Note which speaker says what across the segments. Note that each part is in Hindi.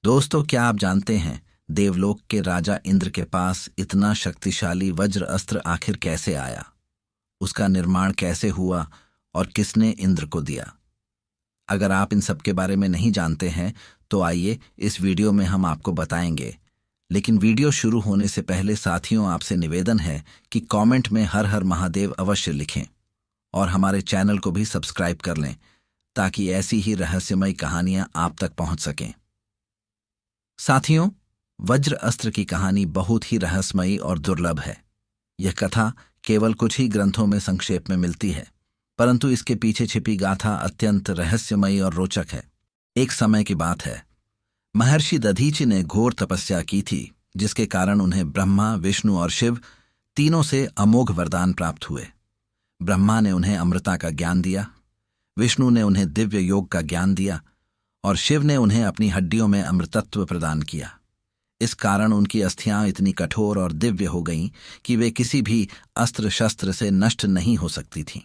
Speaker 1: दोस्तों, क्या आप जानते हैं देवलोक के राजा इंद्र के पास इतना शक्तिशाली वज्र अस्त्र आखिर कैसे आया? उसका निर्माण कैसे हुआ और किसने इंद्र को दिया? अगर आप इन सब के बारे में नहीं जानते हैं तो आइए इस वीडियो में हम आपको बताएंगे। लेकिन वीडियो शुरू होने से पहले साथियों, आपसे निवेदन है कि कमेंट में हर हर महादेव अवश्य लिखें और हमारे चैनल को भी सब्सक्राइब कर लें ताकि ऐसी ही रहस्यमयी कहानियां आप तक पहुंच सकें। साथियों, वज्र अस्त्र की कहानी बहुत ही रहस्यमयी और दुर्लभ है। यह कथा केवल कुछ ही ग्रंथों में संक्षेप में मिलती है, परंतु इसके पीछे छिपी गाथा अत्यंत रहस्यमयी और रोचक है। एक समय की बात है, महर्षि दधीचि ने घोर तपस्या की थी, जिसके कारण उन्हें ब्रह्मा, विष्णु और शिव तीनों से अमोघ वरदान प्राप्त हुए। ब्रह्मा ने उन्हें अमृता का ज्ञान दिया, विष्णु ने उन्हें दिव्य योग का ज्ञान दिया और शिव ने उन्हें अपनी हड्डियों में अमृतत्व प्रदान किया। इस कारण उनकी अस्थियां इतनी कठोर और दिव्य हो गईं कि वे किसी भी अस्त्र शस्त्र से नष्ट नहीं हो सकती थीं।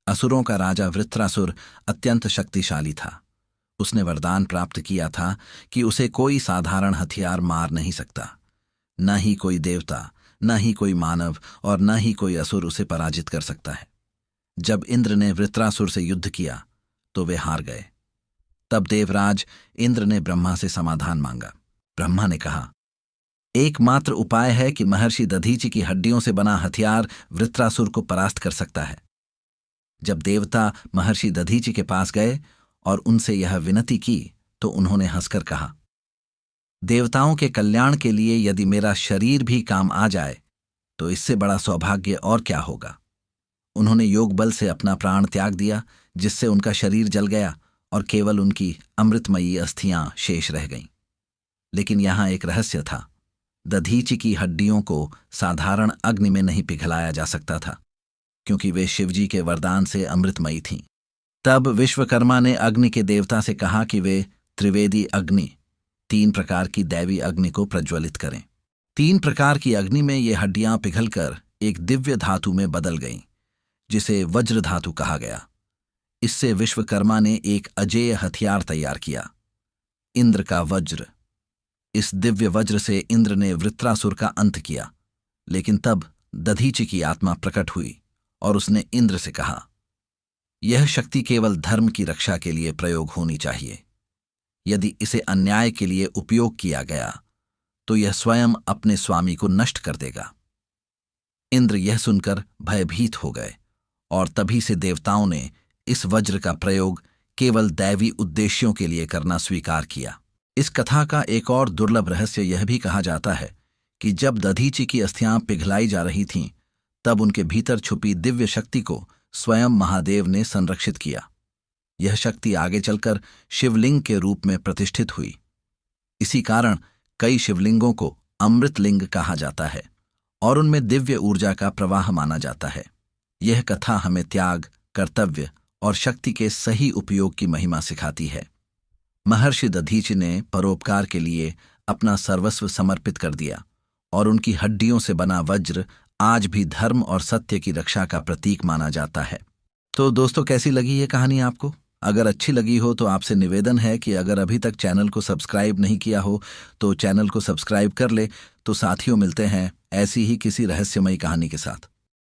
Speaker 1: असुरों का राजा वृत्रासुर अत्यंत शक्तिशाली था। उसने वरदान प्राप्त किया था कि उसे कोई साधारण हथियार मार नहीं सकता। न ही कोई देवता, न ही कोई मानव और न ही कोई असुर उसे पराजित कर सकता है। जब इंद्र ने वृत्रासुर से युद्ध किया तो वे हार गए। तब देवराज इंद्र ने ब्रह्मा से समाधान मांगा। ब्रह्मा ने कहा, एकमात्र उपाय है कि महर्षि दधीचि की हड्डियों से बना हथियार वृत्रासुर को परास्त कर सकता है। जब देवता महर्षि दधीचि के पास गए और उनसे यह विनती की तो उन्होंने हंसकर कहा, देवताओं के कल्याण के लिए यदि मेरा शरीर भी काम आ जाए तो इससे बड़ा सौभाग्य और क्या होगा। उन्होंने योग बल से अपना प्राण त्याग दिया, जिससे उनका शरीर जल गया और केवल उनकी अमृतमयी अस्थियां शेष रह गईं। लेकिन यहां एक रहस्य था। दधीचि की हड्डियों को साधारण अग्नि में नहीं पिघलाया जा सकता था, क्योंकि वे शिवजी के वरदान से अमृतमयी थीं। तब विश्वकर्मा ने अग्नि के देवता से कहा कि वे त्रिवेदी अग्नि, 3 प्रकार की दैवी अग्नि को प्रज्वलित करें। 3 प्रकार की अग्नि में ये हड्डियां पिघलकर एक दिव्य धातु में बदल गईं, जिसे वज्र धातु कहा गया। इससे विश्वकर्मा ने एक अजेय हथियार तैयार किया, इंद्र का वज्र। इस दिव्य वज्र से इंद्र ने वृत्रासुर का अंत किया। लेकिन तब दधीचि की आत्मा प्रकट हुई और उसने इंद्र से कहा, यह शक्ति केवल धर्म की रक्षा के लिए प्रयोग होनी चाहिए। यदि इसे अन्याय के लिए उपयोग किया गया तो यह स्वयं अपने स्वामी को नष्ट कर देगा। इंद्र यह सुनकर भयभीत हो गए और तभी से देवताओं ने इस वज्र का प्रयोग केवल दैवी उद्देश्यों के लिए करना स्वीकार किया। इस कथा का एक और दुर्लभ रहस्य यह भी कहा जाता है कि जब दधीचि की अस्थियां पिघलाई जा रही थीं, तब उनके भीतर छुपी दिव्य शक्ति को स्वयं महादेव ने संरक्षित किया। यह शक्ति आगे चलकर शिवलिंग के रूप में प्रतिष्ठित हुई। इसी कारण कई शिवलिंगों को अमृतलिंग कहा जाता है और उनमें दिव्य ऊर्जा का प्रवाह माना जाता है। यह कथा हमें त्याग, कर्तव्य और शक्ति के सही उपयोग की महिमा सिखाती है। महर्षि दधीचि ने परोपकार के लिए अपना सर्वस्व समर्पित कर दिया और उनकी हड्डियों से बना वज्र आज भी धर्म और सत्य की रक्षा का प्रतीक माना जाता है। तो दोस्तों, कैसी लगी ये कहानी आपको? अगर अच्छी लगी हो तो आपसे निवेदन है कि अगर अभी तक चैनल को सब्सक्राइब नहीं किया हो तो चैनल को सब्सक्राइब कर ले। तो साथियों, मिलते हैं ऐसी ही किसी रहस्यमयी कहानी के साथ।